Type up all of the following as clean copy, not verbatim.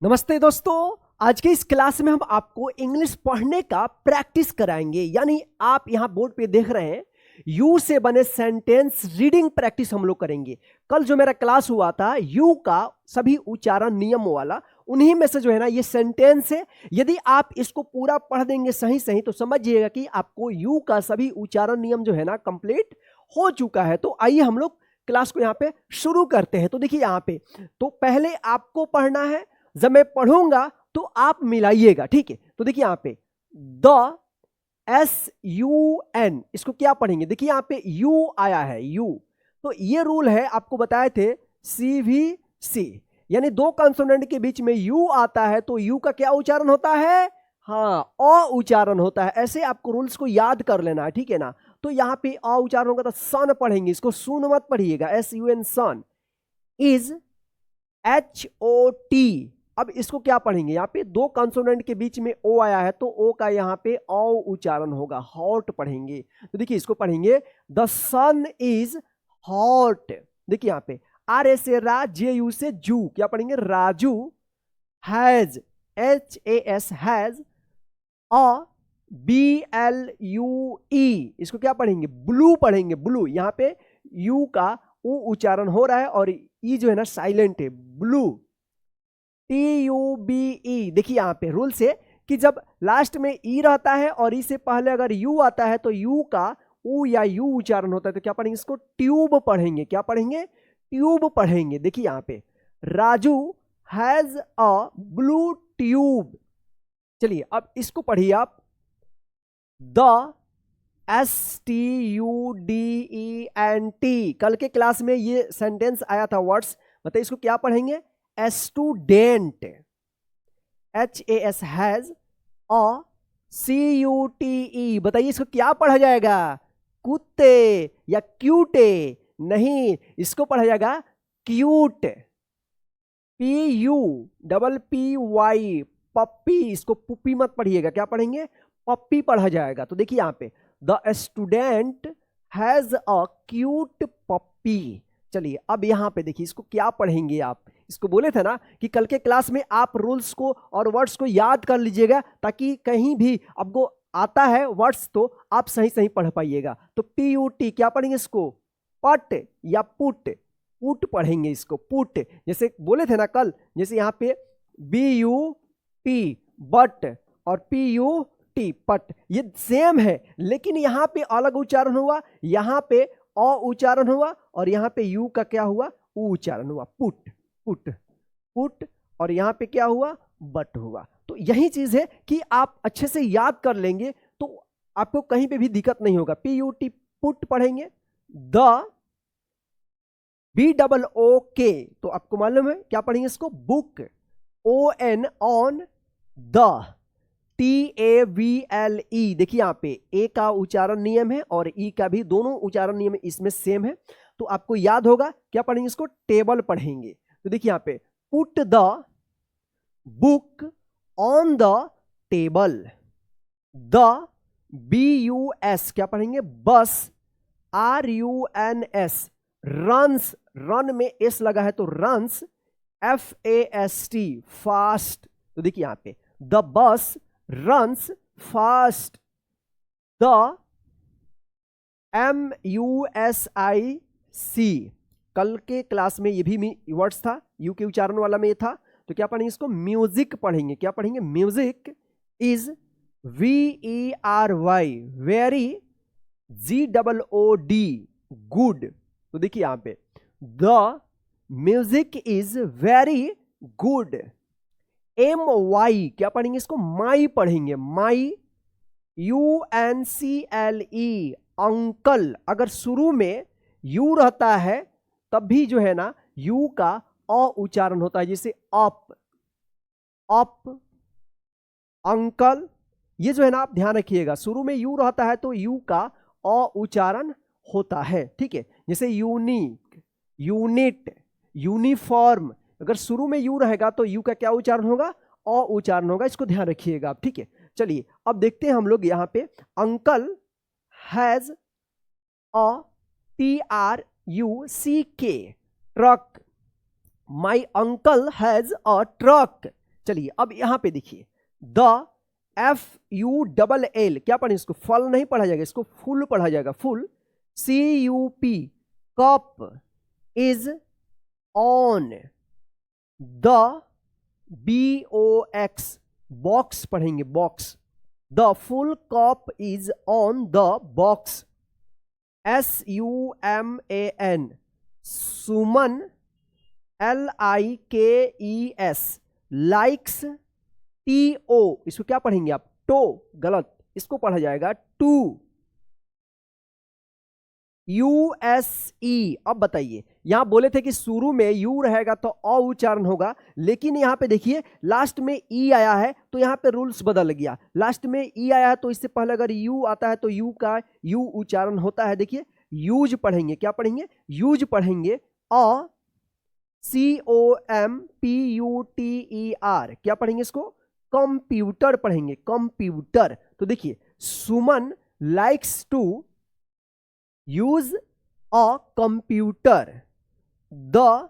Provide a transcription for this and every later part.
नमस्ते दोस्तों। आज के इस क्लास में हम आपको इंग्लिश पढ़ने का प्रैक्टिस कराएंगे। यानी आप यहां बोर्ड पे देख रहे हैं यू से बने सेंटेंस रीडिंग प्रैक्टिस हम लोग करेंगे। कल जो मेरा क्लास हुआ था यू का सभी उच्चारण नियम वाला, उन्हीं में से जो है ना ये सेंटेंस है। यदि आप इसको पूरा पढ़ देंगे सही सही तो समझिएगा कि आपको यू का सभी उच्चारण नियम जो है ना कंप्लीट हो चुका है। तो आइए हम लोग क्लास को यहाँ पे शुरू करते हैं। तो देखिए यहाँ पे तो पहले आपको पढ़ना है, जब मैं पढ़ूंगा तो आप मिलाइएगा, ठीक है। तो देखिए यहां पे द SUN, इसको क्या पढ़ेंगे? देखिए यहां पे यू आया है, यू, तो ये रूल है आपको बताए थे CVC, यानी दो कंसोनेंट के बीच में यू आता है तो यू का क्या उच्चारण होता है? हाँ, अ उच्चारण होता है। ऐसे आपको रूल्स को याद कर लेना है, ठीक है ना। तो यहां पे अ उच्चारण होगा तो सन पढ़ेंगे, इसको सुन मत पढ़िएगा, SUN सन। इज HOT, अब इसको क्या पढ़ेंगे? यहाँ पे दो कंसोनेंट के बीच में ओ आया है तो ओ का यहाँ पे औ उच्चारण होगा, हॉट पढ़ेंगे। तो देखिए इसको पढ़ेंगे द सन इज हॉट। देखिए यहाँ पे RA से रा, JU से जू, क्या पढ़ेंगे? Raju. Has, HAS has, a BLUE, इसको क्या पढ़ेंगे? ब्लू पढ़ेंगे, ब्लू। यहाँ पे यू का उ उच्चारण हो रहा है और ई जो है ना साइलेंट है, ब्लू। TUBE, देखिए यहां पे रूल से कि जब लास्ट में ई रहता है और ई से पहले अगर यू आता है तो यू का उ या यू उच्चारण होता है तो क्या पढ़ेंगे? इसको ट्यूब पढ़ेंगे। क्या पढ़ेंगे? ट्यूब पढ़ेंगे। देखिए यहां पे Raju has a blue tube. चलिए अब इसको पढ़िए आप, द STUDENT। कल के क्लास में ये सेंटेंस आया था वर्ड्स, बताइए इसको क्या पढ़ेंगे? Student. HAS has, a CUTE, बताइए इसको क्या पढ़ा जाएगा? कुत्ते या क्यूटे? नहीं, इसको पढ़ा जाएगा क्यूट। PUPPY, पप्पी, इसको पुप्पी मत पढ़िएगा, क्या पढ़ेंगे? पप्पी पढ़ा जाएगा। तो देखिए यहां पे the student has a cute puppy. चलिए अब यहां पे देखिए इसको क्या पढ़ेंगे आप? इसको बोले थे ना कि कल के क्लास में आप रूल्स को और वर्ड्स को याद कर लीजिएगा ताकि कहीं भी आपको आता है वर्ड्स तो आप सही सही पढ़ पाइएगा। तो PUT क्या पढ़ेंगे? इसको पट या पुट, पुट पढ़ेंगे, इसको पुट। जैसे बोले थे ना कल, जैसे यहाँ पे BUT बट और PUT पट, ये सेम है लेकिन यहाँ पे अलग उच्चारण हुआ, यहाँ पे अ उच्चारण हुआ और यहाँ पे यू का क्या हुआ? उ उच्चारण हुआ, पुट पुट पुट। और यहाँ पे क्या हुआ? बट हुआ। तो यही चीज है कि आप अच्छे से याद कर लेंगे तो आपको कहीं पे भी दिक्कत नहीं होगा। PUT पुट पढ़ेंगे। द BOOK, तो आपको मालूम है क्या पढ़ेंगे? इसको book. ON on, the TAVLE, देखिए यहाँ पे ए का उच्चारण नियम है और ई का भी, दोनों उच्चारण नियम इसमें सेम है। तो आपको याद होगा क्या पढ़ेंगे? इसको टेबल पढ़ेंगे। तो देखिए यहाँ पे put the book on the table. The BUS क्या पढ़ेंगे? बस। RUNS रन्स, रन में एस लगा है तो रन्स। FAST fast. तो देखिए यहां पे the bus runs fast. The MUSIC, कल के क्लास में ये भी वर्ड्स था, यू के उच्चारण वाला में ये था। तो क्या पढ़ेंगे? इसको म्यूजिक पढ़ेंगे। क्या पढ़ेंगे? Music. Is VERY very, GOOD good. तो देखिए यहां पे the music is very good. MY क्या पढ़ेंगे? इसको माई पढ़ेंगे, माई। UNCLE अंकल, अगर शुरू में यू रहता है तब भी जो है ना यू का अ उच्चारण होता है, जैसे अप, अप, अंकल। ये जो है ना आप ध्यान रखिएगा, शुरू में यू रहता है तो यू का अ उच्चारण होता है, ठीक है। जैसे यूनिक, यूनिट, यूनिफॉर्म, अगर शुरू में यू रहेगा तो यू का क्या उच्चारण होगा? अ उच्चारण होगा। इसको ध्यान रखिएगा आप, ठीक है। चलिए अब देखते हैं हम लोग यहाँ पे uncle has a TRUCK truck. My uncle has a truck. चलिए अब यहां पे देखिए द FULL क्या पढ़ें इसको, फल नहीं पढ़ा जाएगा, इसको फुल पढ़ा जाएगा, full CUP cup is on the BOX box पढ़ेंगे, box, the full cup is on the box SUMAN Suman LIKES likes TO इसको क्या पढ़ेंगे आप, टो, गलत, इसको पढ़ा जाएगा टू USE। अब बताइए यहां बोले थे कि शुरू में यू रहेगा तो अ उच्चारण होगा, लेकिन यहां पे देखिए लास्ट में ई आया है तो यहां पे रूल्स बदल गया, लास्ट में ई आया है तो इससे पहले अगर यू आता है तो यू का यू उच्चारण होता है। देखिए यूज पढ़ेंगे, क्या पढ़ेंगे, यूज पढ़ेंगे, अ COMPUTER क्या पढ़ेंगे इसको, कंप्यूटर पढ़ेंगे, कंप्यूटर। तो देखिए Suman likes to use a computer, the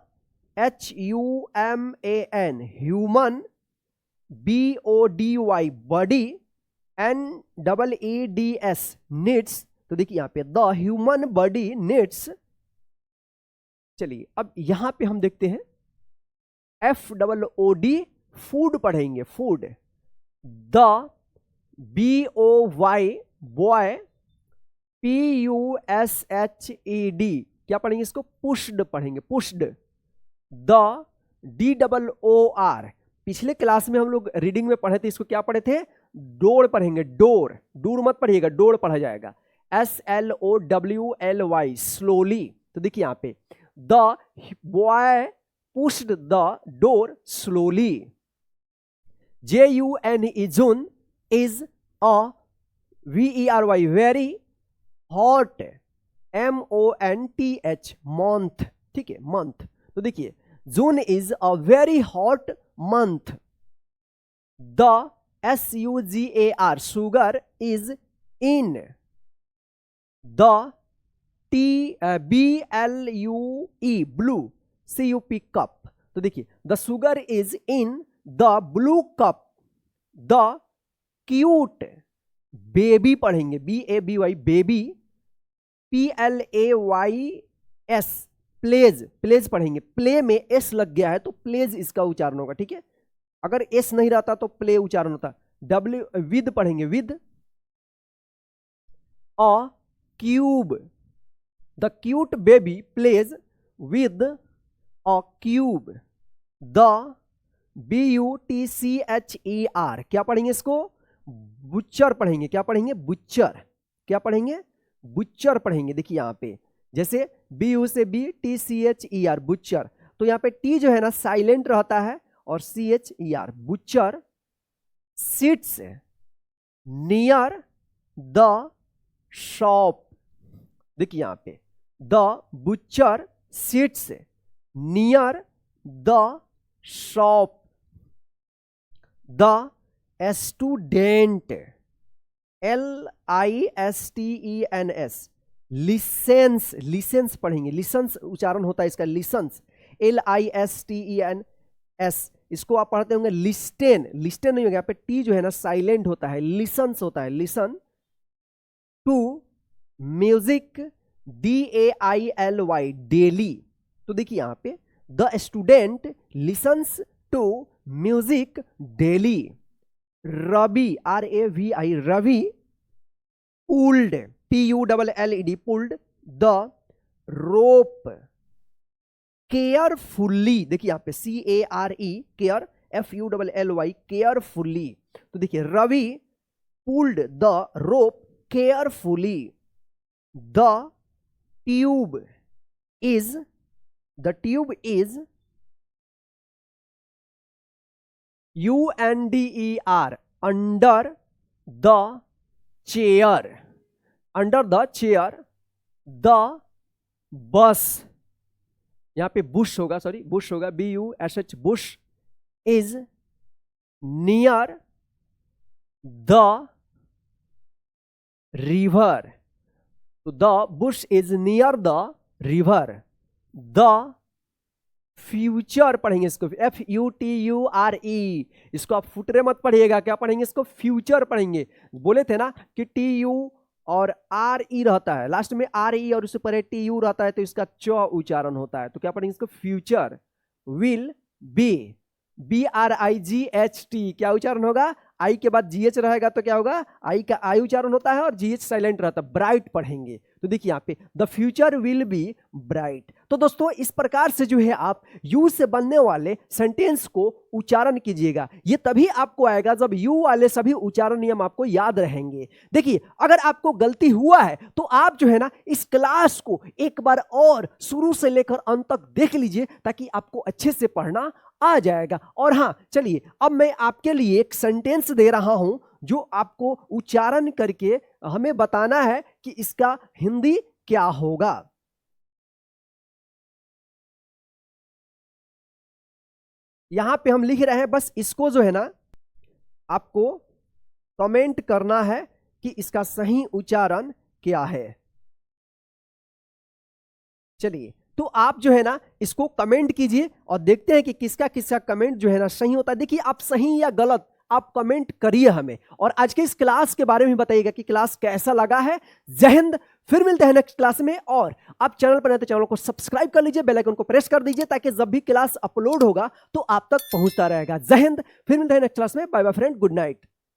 HUMAN human, BODY body, NEEDS needs. तो देखिए यहां पे द ह्यूमन बॉडी नीड्स। चलिए अब यहां पे हम देखते हैं FOOD फूड पढ़ेंगे, food, the BOY boy, PUSHED क्या पढ़ेंगे इसको, पुश्ड पढ़ेंगे, पुश्ड, द DOOR पिछले क्लास में हम लोग रीडिंग में पढ़े थे, इसको क्या पढ़े थे, डोर पढ़ेंगे, डोर, दूर मत पढ़िएगा, डोर पढ़ा जाएगा, SLOWLY स्लोली। तो देखिए यहां पे the boy pushed the door slowly, JUNE June is a VERY very hot, MONTH month, ठीक है, मंथ। तो देखिए June is a very hot month, the SUGAR sugar is in the BLUE blue CUP cup. तो देखिए the sugar is in the blue cup, the cute baby पढ़ेंगे, BABY baby, PLAYS plays, plays पढ़ेंगे, play में S लग गया है तो pledge इसका उच्चारण होगा, ठीक है, अगर एस नहीं रहता तो प्ले उच्चारण होता। विद पढ़ेंगे, with a cube, the cute baby plays with a cube, the BUTCHER क्या पढ़ेंगे इसको, बुच्चर पढ़ेंगे, क्या पढ़ेंगे, बुच्चर, क्या पढ़ेंगे, बुच्चर पढ़ेंगे। देखिए यहां पे जैसे BU से BTCHER बुच्चर, तो यहां पे टी जो है ना साइलेंट रहता है और CHER butcher sits near the shop. देखिए यहां पे the butcher sits near the shop, the student LISTENS listens, listens पढ़ेंगे, लिसेंस उच्चारण होता है इसका, लिसेंस LISTENS, इसको आप पढ़ते होंगे लिस्टेन, लिस्टेन नहीं होगा, यहाँ पे टी जो है ना साइलेंट होता है, लिसन्स होता है, listen to music DAILY daily. तो देखिए यहां पे the student listens to music daily, Ravi RAVI Ravi pulled PULLED pulled the rope carefully. देखिए यहां पे CARE केयर FULLY केयरफुल्ली। तो देखिए Ravi pulled the rope carefully, the tube is UNDER under the chair, under the chair, the bus, यहां पे bush होगा, sorry bush होगा, BUSH bush is near the river. तो the Bush is near the river, the future पढ़ेंगे इसको, FUTURE, इसको आप फुटरे मत पढ़िएगा, क्या पढ़ेंगे इसको, फ्यूचर पढ़ेंगे। बोले थे ना कि TU और RE रहता है, लास्ट में RE और उससे परे TU रहता है, तो इसका च उच्चारण होता है, तो क्या पढ़ेंगे इसको, फ्यूचर। विल बी, BRIGHT, क्या उच्चारण होगा, आई के बाद GH रहेगा तो क्या होगा, आई का आई उच्चारण होता है और GH साइलेंट रहता है, ब्राइट पढ़ेंगे। तो देखिए यहाँ पे the future will be bright. तो दोस्तों इस प्रकार से जो है आप यू से बनने वाले सेंटेंस को उच्चारण कीजिएगा, ये तभी आपको आएगा जब यू वाले सभी उच्चारण नियम आपको याद रहेंगे। देखिए अगर आपको गलती हुआ है तो आप जो है ना इस क्लास को एक बार और शुरू से लेकर अंत तक देख लीजिए, ताकि आपको अच्छे से पढ़ना आ जाएगा। और हाँ चलिए अब मैं आपके लिए एक सेंटेंस दे रहा हूं जो आपको उच्चारण करके हमें बताना है कि इसका हिंदी क्या होगा। यहां पे हम लिख रहे हैं, बस इसको जो है ना आपको कमेंट करना है कि इसका सही उच्चारण क्या है। चलिए तो आप जो है ना इसको कमेंट कीजिए और देखते हैं कि किसका किसका कमेंट जो है ना सही होता है। देखिए आप सही या गलत आप कमेंट करिए हमें, और आज के इस क्लास के बारे में बताइएगा कि क्लास कैसा लगा है। जय हिंद, फिर मिलते हैं नेक्स्ट क्लास में। और आप चैनल पर नए तो चैनल को सब्सक्राइब कर लीजिए, बेल आइकन को प्रेस कर दीजिए, ताकि जब भी क्लास अपलोड होगा तो आप तक पहुंचता रहेगा। जय हिंद, फिर मिलते हैं नेक्स्ट क्लास में। Bye bye friend, good night.